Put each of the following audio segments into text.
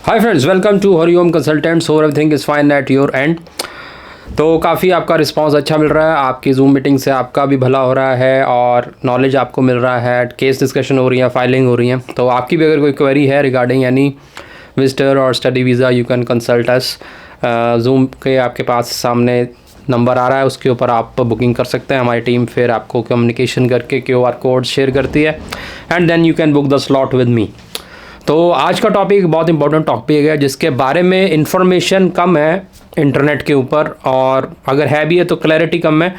Hi friends, welcome to Hariom consultants. Hope everything is fine at your end. तो काफ़ी आपका response अच्छा मिल रहा है। आपकी जूम मीटिंग से आपका भी भला हो रहा है और नॉलेज आपको मिल रहा है। केस डिस्कशन हो रही है, फाइलिंग हो रही है। तो आपकी भी अगर कोई क्वेरी है रिगार्डिंग एनी विजिटर और study visa, you can consult us. Zoom के आपके पास सामने नंबर आ रहा है, उसके ऊपर आप बुकिंग कर सकते हैं। हमारी टीम फिर आपको कम्युनिकेशन करके QR कोड शेयर करती है and then you can book the slot with me. तो आज का टॉपिक बहुत इंपॉर्टेंट टॉपिक है जिसके बारे में इंफॉर्मेशन कम है इंटरनेट के ऊपर, और अगर है भी है तो क्लैरिटी कम है।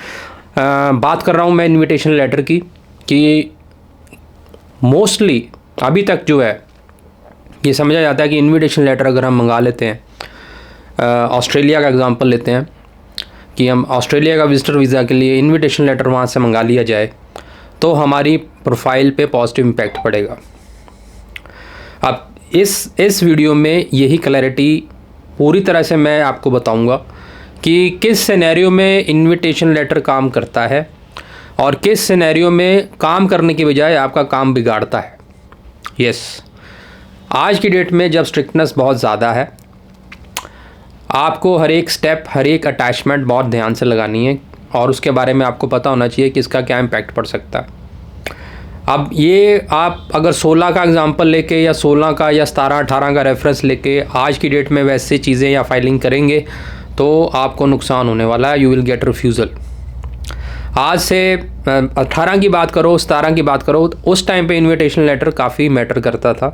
बात कर रहा हूँ मैं इनविटेशन लेटर की, कि मोस्टली अभी तक जो है ये समझा जाता है कि इनविटेशन लेटर अगर हम मंगा लेते हैं, ऑस्ट्रेलिया का एग्जांपल लेते हैं कि हम ऑस्ट्रेलिया का विजिटर वीज़ा के लिए इनविटेशन लेटर वहाँ से मंगा लिया जाए तो हमारी प्रोफाइल पे पॉजिटिव इम्पैक्ट पड़ेगा। अब इस वीडियो में यही क्लैरिटी पूरी तरह से मैं आपको बताऊंगा कि किस सिनेरियो में इनविटेशन लेटर काम करता है और किस सिनेरियो में काम करने की बजाय आपका काम बिगाड़ता है। यस, आज की डेट में जब स्ट्रिक्टनेस बहुत ज़्यादा है, आपको हर एक स्टेप, हर एक अटैचमेंट बहुत ध्यान से लगानी है और उसके बारे में आपको पता होना चाहिए कि इसका क्या इम्पैक्ट पड़ सकता है। अब ये आप अगर 16 का एग्जांपल लेके या 16 का या 17-18 का रेफरेंस लेके आज की डेट में वैसे चीज़ें या फाइलिंग करेंगे तो आपको नुकसान होने वाला है। You will get refusal. आज से 18 की बात करो, 17 की बात करो, तो उस टाइम पे इनविटेशन लेटर काफ़ी मैटर करता था।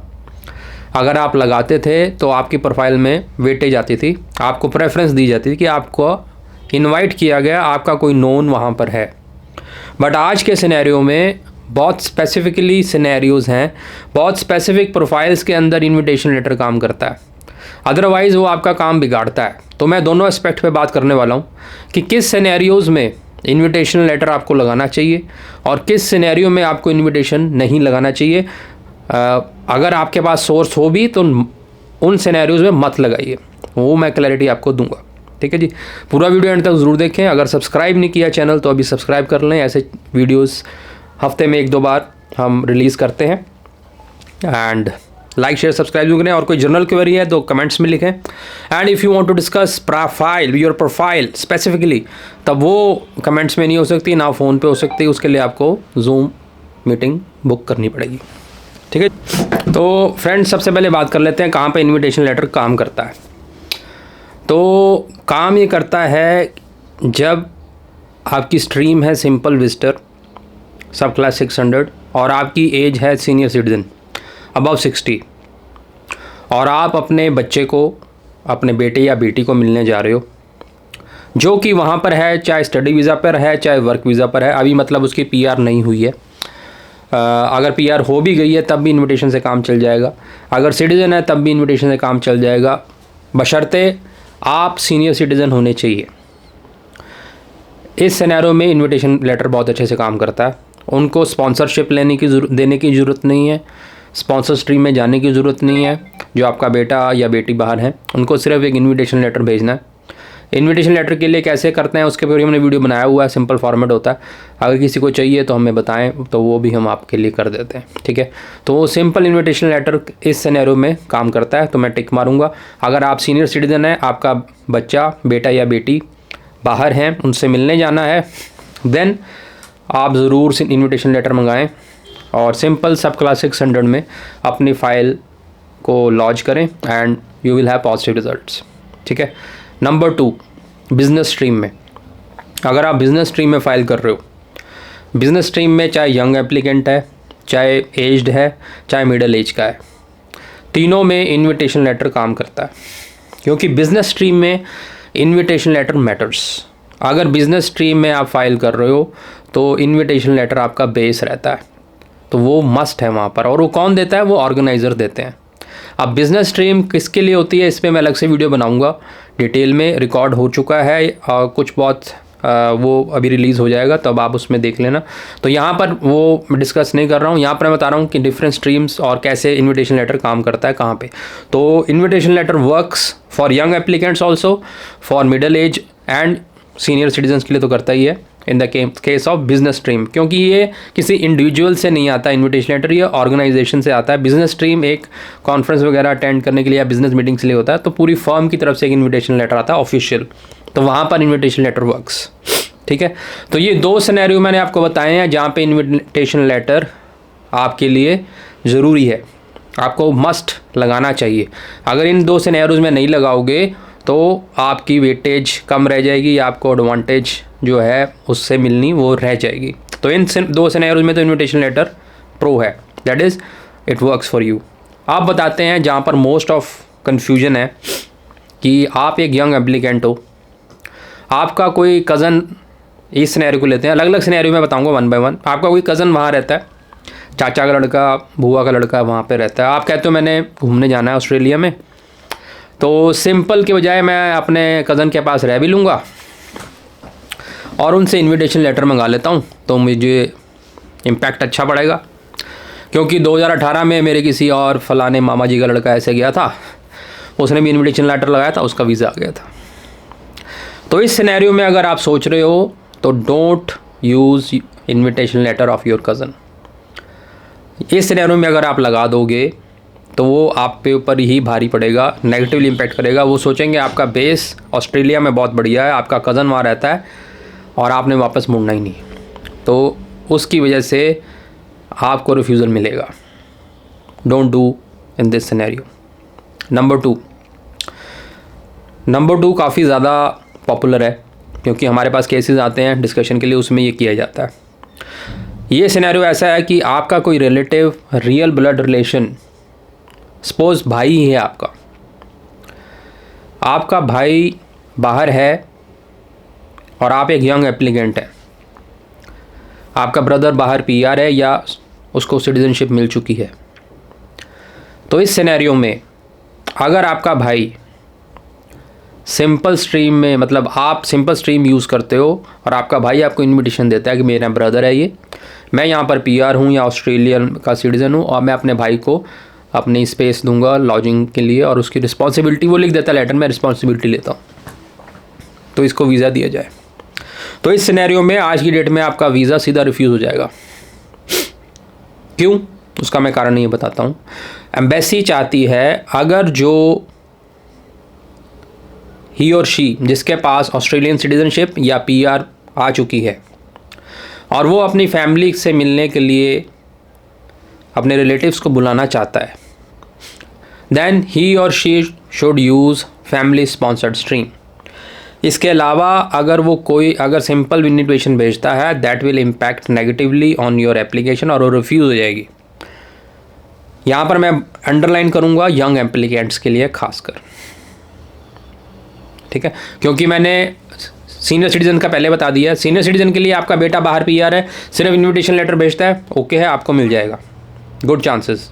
अगर आप लगाते थे तो आपकी प्रोफाइल में वेटेज आती थी, आपको प्रेफरेंस दी जाती थी कि आपको इनवाइट किया गया, आपका कोई नोन वहाँ पर है। बट आज के सिनेरियो में बहुत स्पेसिफिकली सिनेरियोज़ हैं, बहुत स्पेसिफिक प्रोफाइल्स के अंदर इनविटेशन लेटर काम करता है, अदरवाइज़ वो आपका काम बिगाड़ता है। तो मैं दोनों एस्पेक्ट पे बात करने वाला हूँ कि किस सिनेरियोज़ में इनविटेशन लेटर आपको लगाना चाहिए और किस सिनेरियो में आपको इनविटेशन नहीं लगाना चाहिए। अगर आपके पास सोर्स हो भी तो उन सिनेरियोज़ में मत लगाइए, वो मैं क्लैरिटी आपको दूंगा। ठीक है जी, पूरा वीडियो एंड तक ज़रूर देखें। अगर सब्सक्राइब नहीं किया चैनल तो अभी सब्सक्राइब कर लें। ऐसे वीडियोस हफ्ते में 1-2 बार हम रिलीज़ करते हैं। एंड लाइक शेयर सब्सक्राइब करें। और कोई जनरल क्वेरी है तो कमेंट्स में लिखें। And if you want to discuss profile, your profile specifically, तब वो कमेंट्स में नहीं हो सकती, ना फ़ोन पे हो सकती। उसके लिए आपको जूम मीटिंग बुक करनी पड़ेगी। ठीक है, तो फ्रेंड्स सबसे पहले बात कर लेते हैं कहाँ पे इनविटेशन लेटर काम करता है। तो काम ये करता है जब आपकी स्ट्रीम है सिंपल विजिटर सब क्लास 600 और आपकी एज है सीनियर सिटीज़न अबव 60, और आप अपने बच्चे को, अपने बेटे या बेटी को मिलने जा रहे हो जो कि वहाँ पर है, चाहे स्टडी वीज़ा पर है चाहे वर्क वीज़ा पर है। अभी मतलब उसकी PR नहीं हुई है। अगर PR हो भी गई है तब भी इनविटेशन से काम चल जाएगा। अगर सिटीज़न है तब भी इनविटेशन से काम चल जाएगा, बशर्ते आप सीनियर सिटीज़न होने चाहिए। इस सिनेरियो में इनविटेशन लेटर बहुत अच्छे से काम करता है। उनको स्पॉन्सरशिप देने की ज़रूरत नहीं है, स्पॉन्सर स्ट्रीम में जाने की ज़रूरत नहीं है। जो आपका बेटा या बेटी बाहर है उनको सिर्फ एक इनविटेशन लेटर भेजना है। इनविटेशन लेटर के लिए कैसे करते हैं उसके ऊपर हमने वीडियो बनाया हुआ है, सिंपल फॉर्मेट होता है। अगर किसी को चाहिए तो हमें बताएं तो वो भी हम आपके लिए कर देते हैं। ठीक है, तो सिंपल इनविटेशन लेटर इस सिनेरियो में काम करता है, तो मैं टिक मारूंगा। अगर आप सीनियर सिटीज़न हैं, आपका बच्चा, बेटा या बेटी बाहर हैं, उनसे मिलने जाना है, देन आप ज़रूर से इनविटेशन लेटर मंगाएं और सिंपल सब क्लास 600 में अपनी फ़ाइल को लॉन्च करें and you will have positive results. ठीक है। नंबर 2, बिज़नेस स्ट्रीम में। अगर आप बिज़नेस स्ट्रीम में फ़ाइल कर रहे हो, बिज़नेस स्ट्रीम में चाहे यंग एप्लीकेंट है, चाहे एज्ड है, चाहे मिडिल एज का है, तीनों में इनविटेशन लेटर काम करता है, क्योंकि बिज़नेस स्ट्रीम में इनविटेशन लेटर मैटर्स। अगर बिज़नेस स्ट्रीम में आप फाइल कर रहे हो तो इनविटेशन लेटर आपका बेस रहता है, तो वो मस्ट है वहाँ पर। और वो कौन देता है? वो ऑर्गेनाइज़र देते हैं। अब बिज़नेस स्ट्रीम किसके लिए होती है, इस पर मैं अलग से वीडियो बनाऊंगा, डिटेल में रिकॉर्ड हो चुका है और कुछ बहुत वो अभी रिलीज़ हो जाएगा, तब आप उसमें देख लेना। तो यहाँ पर वो डिस्कस नहीं कर रहा हूँ, यहाँ पर मैं बता रहा हूँ कि डिफरेंट स्ट्रीम्स और कैसे इनविटेशन लेटर काम करता है कहाँ पे। तो invitation letter works for young applicants also, for middle age and senior citizens के लिए तो करता ही है, in the case of business stream, क्योंकि ये किसी इंडिविजुअल से नहीं आता इनविटेशन लेटर, ये ऑर्गेनाइजेशन से आता है। बिजनेस स्ट्रीम एक कॉन्फ्रेंस वगैरह अटेंड करने के लिए या बिजनेस मीटिंग्स के लिए होता है, तो पूरी फर्म की तरफ से एक इन्विटेशन लेटर आता है ऑफिशियल, तो वहाँ पर इन्विटेशन लेटर वर्क्स। ठीक है, तो ये 2 सिनेरियो मैंने आपको बताए हैं जहाँ पे इन्विटेशन लेटर आपके लिए ज़रूरी है, आपको मस्ट लगाना चाहिए। अगर इन 2 सिनेरियोज में नहीं लगाओगे तो आपकी वेटेज कम रह जाएगी या आपको एडवांटेज जो है उससे मिलनी वो रह जाएगी। तो इन 2 सिनेरियोज में तो इन्विटेशन लेटर प्रो है, that is it works for you. आप बताते हैं जहाँ पर मोस्ट ऑफ कन्फ्यूजन है कि आप एक यंग एप्लीकेंट हो, आपका कोई कज़न, इस सिनेरियो को लेते हैं, अलग अलग सिनेरियो में बताऊंगा 1 बाय 1। आपका कोई कज़न वहाँ रहता है, चाचा का लड़का, बुआ का लड़का वहाँ पे रहता है, आप कहते हो मैंने घूमने जाना है ऑस्ट्रेलिया में, तो सिंपल के बजाय मैं अपने कज़न के पास रह भी लूँगा और उनसे इनविटेशन लेटर मंगा लेता हूँ, तो मुझे इम्पैक्ट अच्छा पड़ेगा। क्योंकि 2018 में मेरे किसी और फलाने मामा जी का लड़का ऐसे गया था, उसने भी इनविटेशन लेटर लगाया था, उसका वीज़ा आ गया था। तो इस सिनेरियो में अगर आप सोच रहे हो तो don't use invitation letter of your cousin. इस सिनेरियो में अगर आप लगा दोगे तो वो आप पे ऊपर ही भारी पड़ेगा, नेगेटिवली इम्पैक्ट करेगा। वो सोचेंगे आपका बेस ऑस्ट्रेलिया में बहुत बढ़िया है, आपका कज़न वहाँ रहता है और आपने वापस मुड़ना ही नहीं, तो उसकी वजह से आपको रिफ्यूज़ल मिलेगा। Don't do in this scenario. Number two काफ़ी ज़्यादा पॉपुलर है, क्योंकि हमारे पास केसेस आते हैं डिस्कशन के लिए, उसमें ये किया जाता है। ये सिनेरियो ऐसा है कि आपका कोई relative, real blood relation, suppose भाई ही है आपका भाई बाहर है और आप एक यंग एप्लीकेंट है, आपका ब्रदर बाहर PR है या उसको सिटीजनशिप मिल चुकी है। तो इस सिनेरियो में अगर आपका भाई सिंपल स्ट्रीम में, मतलब आप सिंपल स्ट्रीम यूज़ करते हो और आपका भाई आपको इनविटेशन देता है कि मेरा ब्रदर है ये, मैं यहाँ पर PR हूँ या ऑस्ट्रेलियन का सिटीज़न हूँ और मैं अपने भाई को अपनी स्पेस दूंगा लॉजिंग के लिए, और उसकी रिस्पॉन्सिबिलिटी वो लिख देता है लेटर में, रिस्पॉन्सिबिलिटी लेता हूँ, तो इसको वीज़ा दिया जाए। तो इस सिनेरियो में आज की डेट में आपका वीज़ा सीधा रिफ्यूज़ हो जाएगा। क्यों? उसका मैं कारण ये बताता हूँ। एम्बेसी चाहती है अगर जो ही और शी जिसके पास ऑस्ट्रेलियन सिटीजनशिप या PR आ चुकी है और वो अपनी फैमिली से मिलने के लिए अपने रिलेटिव्स को बुलाना चाहता है, देन ही और she should use family sponsored stream. इसके अलावा अगर सिंपल इन्विटेशन भेजता है, that will impact negatively on your application और वो रिफ्यूज़ हो जाएगी। यहाँ पर मैं अंडरलाइन करूँगा यंग एप्लीकेंट्स के लिए खासकर, ठीक है, क्योंकि मैंने सीनियर सिटीजन का पहले बता दिया। सीनियर सिटीजन के लिए आपका बेटा बाहर PR है, सिर्फ इन्विटेशन लेटर भेजता है, ओके है, आपको मिल जाएगा, गुड चांसेस।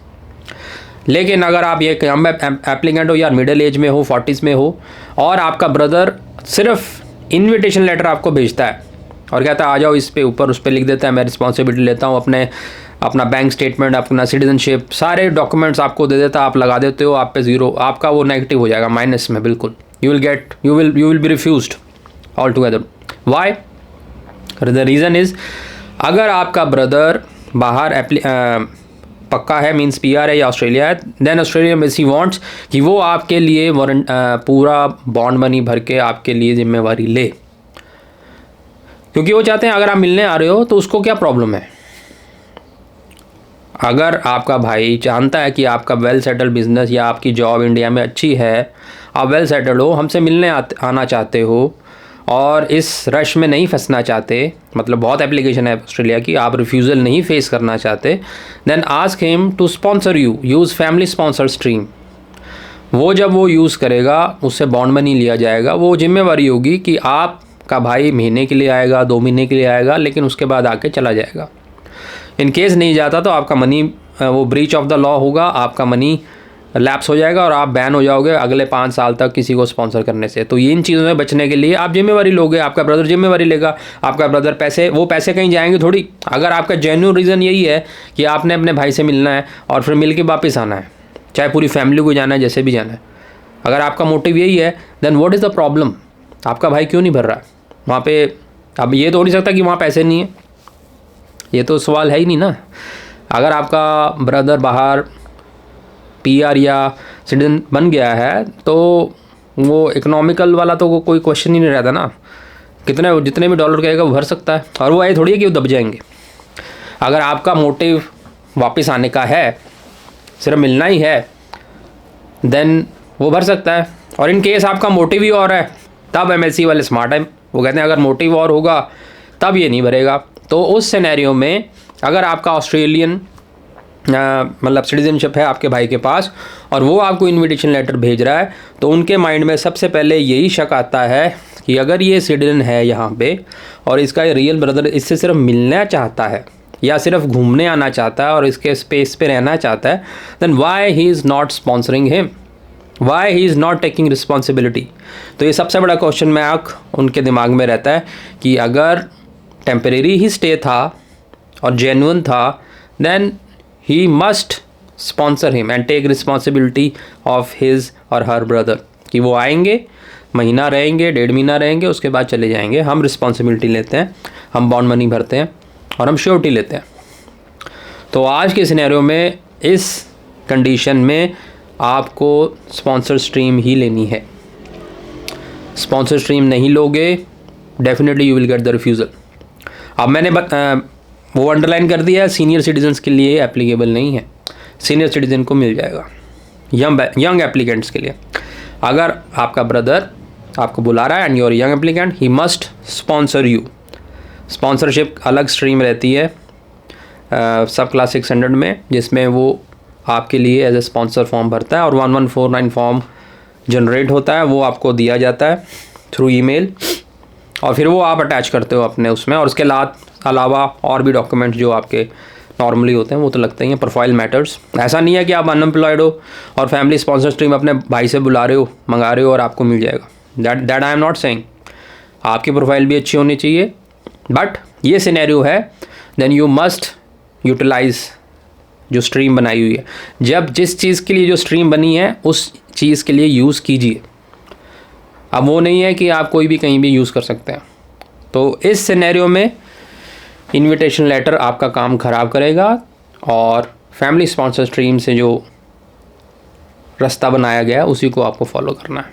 लेकिन अगर आप ये यंग एप्लीकेंट हो या मिडिल एज में हो, 40s में हो, और आपका ब्रदर सिर्फ इन्विटेशन लेटर आपको भेजता है और कहता है आ जाओ, इस पे ऊपर उस पर लिख देता है मैं रिस्पॉन्सिबिलिटी लेता हूँ, अपना बैंक स्टेटमेंट, अपना सिटीजनशिप, सारे डॉक्यूमेंट्स आपको दे देता है, आप लगा देते हो, आप पे ज़ीरो, आपका वो नेगेटिव हो जाएगा, माइनस में बिल्कुल। You will be refused all together. Why? The reason is अगर आपका ब्रदर बाहर पक्का है, मीन्स PR है या ऑस्ट्रेलिया है, देन ऑस्ट्रेलिया एम्बेसी वांट्स कि वो आपके लिए पूरा बॉन्ड मनी भर के आपके लिए जिम्मेवारी ले, क्योंकि वो चाहते हैं अगर आप मिलने आ रहे हो तो उसको क्या प्रॉब्लम है। अगर आपका भाई जानता है कि आपका वेल सेटल्ड बिजनेस या आपकी जॉब इंडिया में अच्छी है, आप वेल सेटल्ड हो, हमसे मिलने आना चाहते हो और इस रश में नहीं फंसना चाहते, मतलब बहुत एप्लीकेशन है ऑस्ट्रेलिया की, आप रिफ्यूज़ल नहीं फेस करना चाहते, then ask him to sponsor you, use family sponsor stream. वो जब वो यूज़ करेगा उससे बॉन्ड मनी लिया जाएगा, वो जिम्मेवारी होगी कि आपका भाई महीने के लिए आएगा, 2 महीने के लिए आएगा, लेकिन उसके बाद आके चला जाएगा। इन केस नहीं जाता तो आपका मनी, वो ब्रीच ऑफ द लॉ होगा, आपका मनी लैप्स हो जाएगा और आप बैन हो जाओगे अगले 5 साल तक किसी को स्पॉन्सर करने से। तो इन चीज़ों में बचने के लिए आप जिम्मेवारी लोगे, आपका ब्रदर जिम्मेवारी लेगा, आपका ब्रदर पैसे कहीं जाएंगे थोड़ी। अगर आपका जेन्युइन रीज़न यही है कि आपने अपने भाई से मिलना है और फिर मिल के वापस आना है, चाहे पूरी फैमिली को जाना है, जैसे भी जाना है, अगर आपका मोटिव यही है, then what is the problem? आपका भाई क्यों नहीं भर रहा है? वहाँ पे अब ये तो हो नहीं सकता कि वहाँ पैसे नहीं है, ये तो सवाल है ही नहीं ना। अगर आपका ब्रदर बाहर PR या सिटीजन बन गया है तो वो इकोनॉमिकल वाला तो कोई क्वेश्चन ही नहीं रहता ना, जितने भी डॉलर कहेगा वो भर सकता है। और वो ये थोड़ी है कि वो दब जाएंगे। अगर आपका मोटिव वापस आने का है, सिर्फ मिलना ही है, देन वो भर सकता है। और इन केस आपका मोटिव ही और है, तब MLC वाले स्मार्ट है, वो कहते हैं अगर मोटिव और होगा तब ये नहीं भरेगा। तो उस सिनेरियो में अगर आपका ऑस्ट्रेलियन मतलब सिटीजनशिप है आपके भाई के पास और वो आपको इनविटेशन लेटर भेज रहा है, तो उनके माइंड में सबसे पहले यही शक आता है कि अगर ये सिटीजन है यहाँ पे और इसका रियल ब्रदर इससे सिर्फ मिलना चाहता है या सिर्फ घूमने आना चाहता है और इसके स्पेस पे रहना चाहता है, then why he is not sponsoring him, why he is not taking responsibility. तो ये सबसे बड़ा क्वेश्चन मार्क उनके दिमाग में रहता है कि अगर टेम्परेरी ही स्टे था और जेन्युइन था, then he must sponsor him and take responsibility of his और हर ब्रदर, कि वो आएंगे, महीना रहेंगे, 1.5 महीना रहेंगे, उसके बाद चले जाएंगे। हम रिस्पॉन्सिबिलिटी लेते हैं, हम बॉन्ड मनी भरते हैं और हम श्योरिटी लेते हैं। तो आज के सिनेरियो में इस कंडीशन में आपको स्पॉन्सर स्ट्रीम ही लेनी है। स्पॉन्सर स्ट्रीम नहीं लोगे, definitely you will get the refusal. अब मैंने वो अंडरलाइन कर दिया है, सीनियर सिटीजन्स के लिए एप्लीकेबल नहीं है, सीनियर सिटीजन को मिल जाएगा। यंग एप्लीकेंट्स के लिए अगर आपका ब्रदर आपको बुला रहा है and your young applicant, he must sponsor you. Sponsorship अलग स्ट्रीम रहती है सब क्लास 600 में, जिसमें वो आपके लिए एज ए स्पॉन्सर फॉर्म भरता है और 1149 फॉर्म जनरेट होता है, वो आपको दिया जाता है थ्रू ईमेल और फिर वो आप अटैच करते हो अपने उसमें। और उसके अलावा और भी डॉक्यूमेंट जो आपके नॉर्मली होते हैं वो तो लगते ही हैं। प्रोफाइल मैटर्स, ऐसा नहीं है कि आप अनएम्प्लॉयड हो और फैमिली स्पॉन्सर स्ट्रीम अपने भाई से बुला रहे हो, मंगा रहे हो और आपको मिल जाएगा। That I am not saying. आपकी प्रोफाइल भी अच्छी होनी चाहिए, बट ये सिनेरियो है, देन यू मस्ट यूटिलाइज जो स्ट्रीम बनाई हुई है। जब जिस चीज़ के लिए जो स्ट्रीम बनी है उस चीज़ के लिए यूज़ कीजिए। अब वो नहीं है कि आप कोई भी कहीं भी यूज़ कर सकते हैं। तो इस सिनेरियो में इनविटेशन लेटर आपका काम ख़राब करेगा और फैमिली स्पॉन्सर स्ट्रीम से जो रास्ता बनाया गया उसी को आपको फॉलो करना है,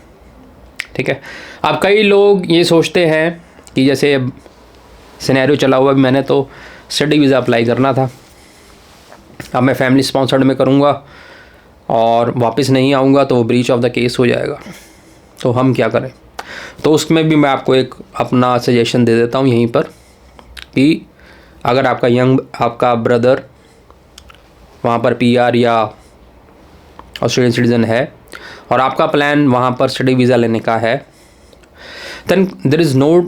ठीक है। अब कई लोग ये सोचते हैं कि जैसे सिनेरियो चला हुआ, मैंने तो स्टडी वीज़ा अप्लाई करना था, अब मैं फैमिली स्पॉन्सर्ड में करूँगा और वापस नहीं आऊँगा तो वो ब्रीच ऑफ द केस हो जाएगा, तो हम क्या करें। तो उसमें भी मैं आपको एक अपना सजेशन दे देता हूँ यहीं पर कि अगर आपका ब्रदर वहाँ पर PR या ऑस्ट्रेलियन सिटीज़न है और आपका प्लान वहाँ पर स्टडी वीज़ा लेने का है, then there is no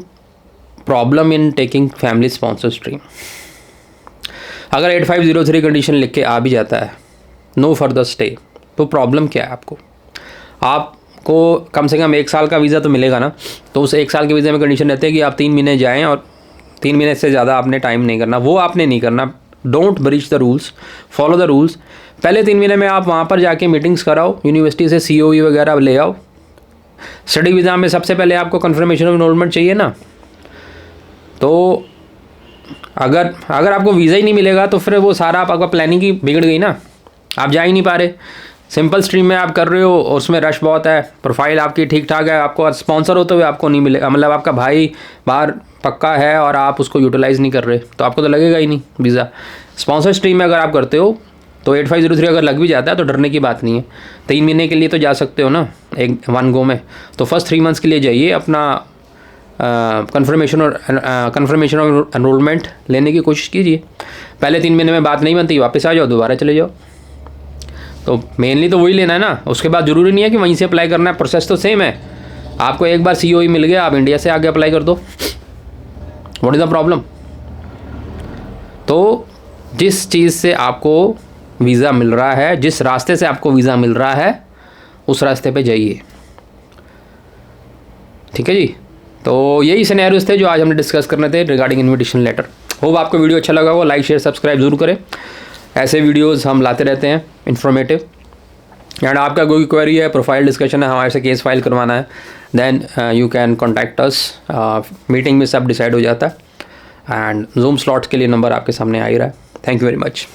problem in taking family sponsor stream. अगर 8503 कंडीशन लिख के आ भी जाता है, नो फर्दर स्टे, तो प्रॉब्लम क्या है आपको कम से कम 1 साल का वीज़ा तो मिलेगा ना। तो उस 1 साल के वीज़े में कंडीशन रहती है कि आप 3 महीने जाएं और 3 महीने से ज़्यादा आपने टाइम नहीं करना, वो आपने नहीं करना। Don't breach the rules, follow the rules. पहले 3 महीने में आप वहाँ पर जाके मीटिंग्स कराओ, यूनिवर्सिटी से COE वगैरह ले आओ। स्टडी वीज़ा में सबसे पहले आपको कन्फर्मेशन ऑफ एनरोलमेंट चाहिए ना। तो अगर आपको वीज़ा ही नहीं मिलेगा तो फिर वो सारा आपका प्लानिंग ही बिगड़ गई ना, आप जा ही नहीं पा रहे। सिंपल स्ट्रीम में आप कर रहे हो और उसमें रश बहुत है, प्रोफाइल आपकी ठीक ठाक है, आपको स्पॉन्सर होते हुए आपको नहीं मिलेगा, मतलब आपका भाई बाहर पक्का है और आप उसको यूटिलाइज़ नहीं कर रहे, तो आपको तो लगेगा ही नहीं वीज़ा। स्पॉन्सर स्ट्रीम में अगर आप करते हो तो 8503 अगर लग भी जाता है तो डरने की बात नहीं है। 3 महीने के लिए तो जा सकते हो ना वन गो में। तो फर्स्ट 3 मंथ्स के लिए जाइए, अपना कन्फर्मेशन ऑफ एनरोलमेंट लेने की कोशिश कीजिए। पहले 3 महीने में बात नहीं बनती, वापस आ जाओ, दोबारा चले जाओ। तो मेनली तो वही लेना है ना। उसके बाद ज़रूरी नहीं है कि वहीं से अप्लाई करना है, प्रोसेस तो सेम है। आपको एक बार COE मिल गया, आप इंडिया से आगे अप्लाई कर दो, व्हाट इज़ द प्रॉब्लम। तो जिस चीज़ से आपको वीज़ा मिल रहा है, जिस रास्ते से आपको वीज़ा मिल रहा है, उस रास्ते पे जाइए, ठीक है जी। तो यही सिनेरियोस थे जो आज हमने डिस्कस करने थे रिगार्डिंग इन्विटेशन लेटर। होप आपको वीडियो अच्छा लगा हो, लाइक शेयर सब्सक्राइब जरूर करें। ऐसे वीडियोस हम लाते रहते हैं इन्फॉर्मेटिव। एंड आपका कोई क्वेरी है, प्रोफाइल डिस्कशन है, हमारे से केस फाइल करवाना है, then you can contact us. Meeting में सब डिसाइड हो जाता है एंड जूम स्लॉट्स के लिए नंबर आपके सामने आ ही रहा है। Thank you very much.